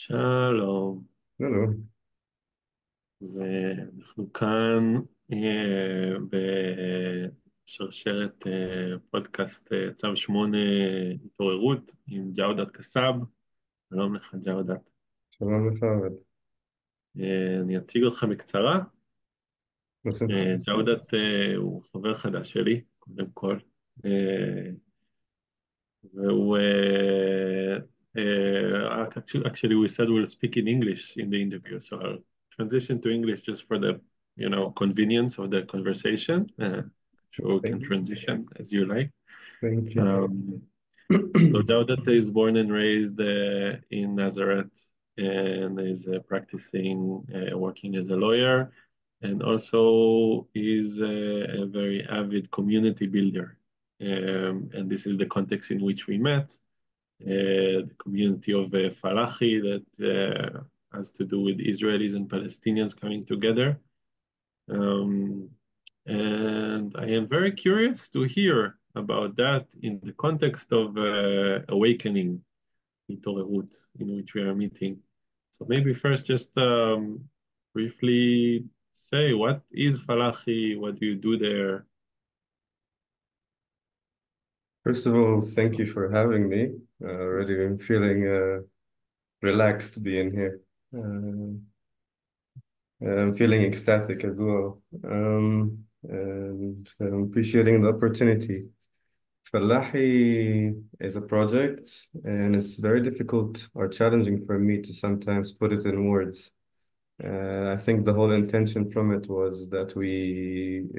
שלום, לא, לא, אנחנו כאן בשרשרת פודקאסט צו 8 התעוררות עם ג'אודת קסאב. שלום לך ג'אודת. שלום לך, אוהד. אני אציג אותך בקצרה. בשמחה. ג'אודת הוא חבר חדש שלי, קודם כל. אה, והוא actually we said we'll speak in English in the interview, so I'll transition to English just for the convenience of the conversation. Sure, we can Thank transition as you like. thank you. Um, so Jawdat is born and raised in Nazareth and is practicing, working as a lawyer, and also is a very avid community builder. And this is the context in which we met, the community of Falahi that has to do with Israelis and Palestinians coming together. Um, and I am very curious to hear about that in the context of awakening, התעוררות, in which we are meeting. So maybe first just briefly say, what is Falahi? What do you do there? First of all, thank you for having me. Already I'm feeling relaxed being here. I'm feeling ecstatic as well. And I'm appreciating the opportunity. Falahi is a project, and it's very difficult or challenging for me to sometimes put it in words. I think the whole intention from it was that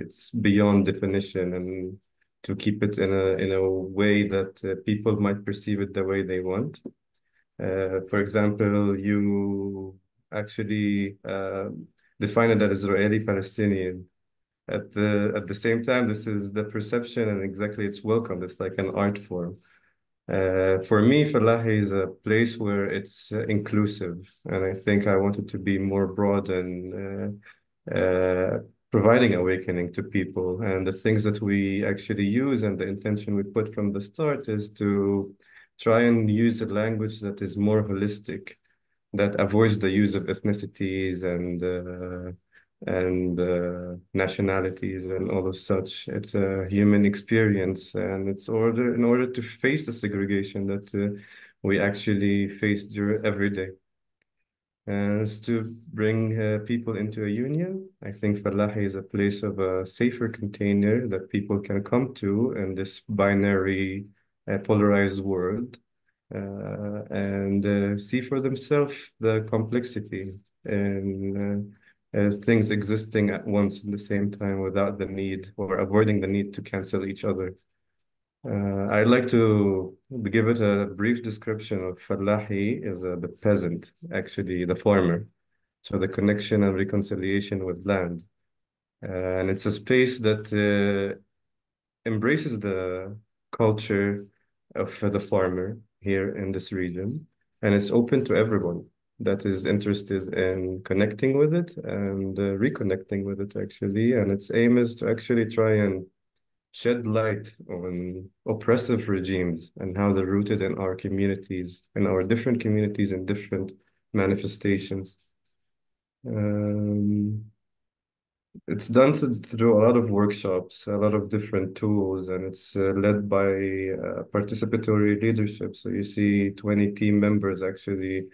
it's beyond definition and to keep it in a way that people might perceive it the way they want. For example, you actually define it as Israeli-Palestinian. At the same time, this is the perception and exactly it's welcomed. It's like an art form. For me, Falahi is a place where it's inclusive, and I think I wanted to be more broad and providing awakening to people. And the things that we actually use and the intention we put from the start is to try and use a language that is more holistic, that avoids the use of ethnicities and nationalities and all of such. It's a human experience, and in order to face the segregation that we actually face every day. And it's to bring people into a union. I think Falahi is a place of a safer container that people can come to in this binary, polarized world, and see for themselves the complexity and things existing at once at the same time without the need or avoiding the need to cancel each other. I'd like to give it a brief description of Falahi as the peasant, actually the farmer. So the connection and reconciliation with land. And it's a space that embraces the culture of the farmer here in this region. And it's open to everyone that is interested in connecting with it and reconnecting with it, actually. And its aim is to actually try and shed light on oppressive regimes and how they're rooted in our communities, in our different communities and different manifestations. It's done through a lot of workshops, a lot of different tools, and it's led by participatory leadership. So you see 20 team members actually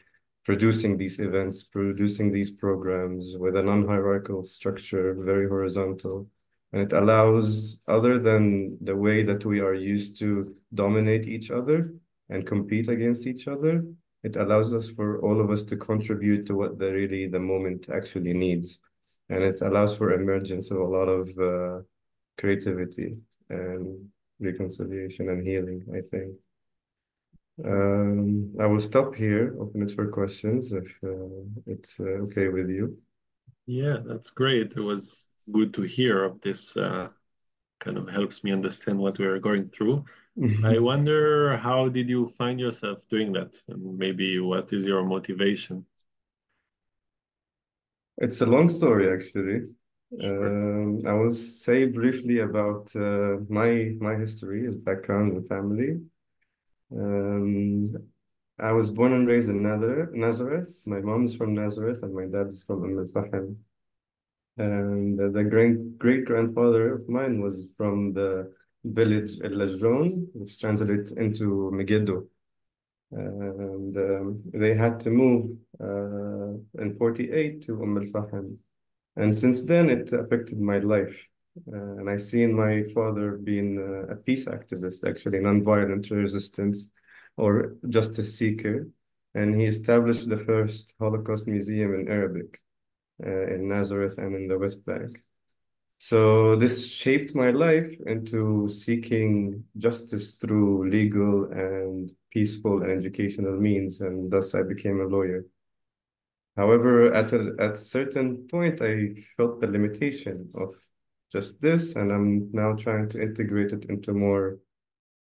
producing these events, producing these programs with a non-hierarchical structure, very horizontal. And it allows, other than the way that we are used to dominate each other and compete against each other, it allows us for all of us to contribute to what the moment actually needs. And it allows for emergence of a lot of creativity and reconciliation and healing, I think. I will stop here, open it for questions if it's okay with you. Yeah, that's great. It was good to hear of this. Kind of helps me understand what we are going through. I wonder, how did you find yourself doing that? And maybe what is your motivation? It's a long story, actually. Sure. I will say briefly about my history, background, and family. Um, I was born and raised in Nazareth. My mom's from Nazareth and my dad's from Al-Fahim. And the great-grandfather of mine was from the village El Lajron, which translates into Megiddo. And they had to move in 48 to Al-Fahim. And since then, it affected my life. And I seen my father being a peace activist, actually, nonviolent resistance or justice seeker. And he established the first Holocaust museum in Arabic in Nazareth and in the West Bank. So this shaped my life into seeking justice through legal and peaceful and educational means, and thus I became a lawyer. However, at a certain point, I felt the limitation of just this, and I'm now trying to integrate it into more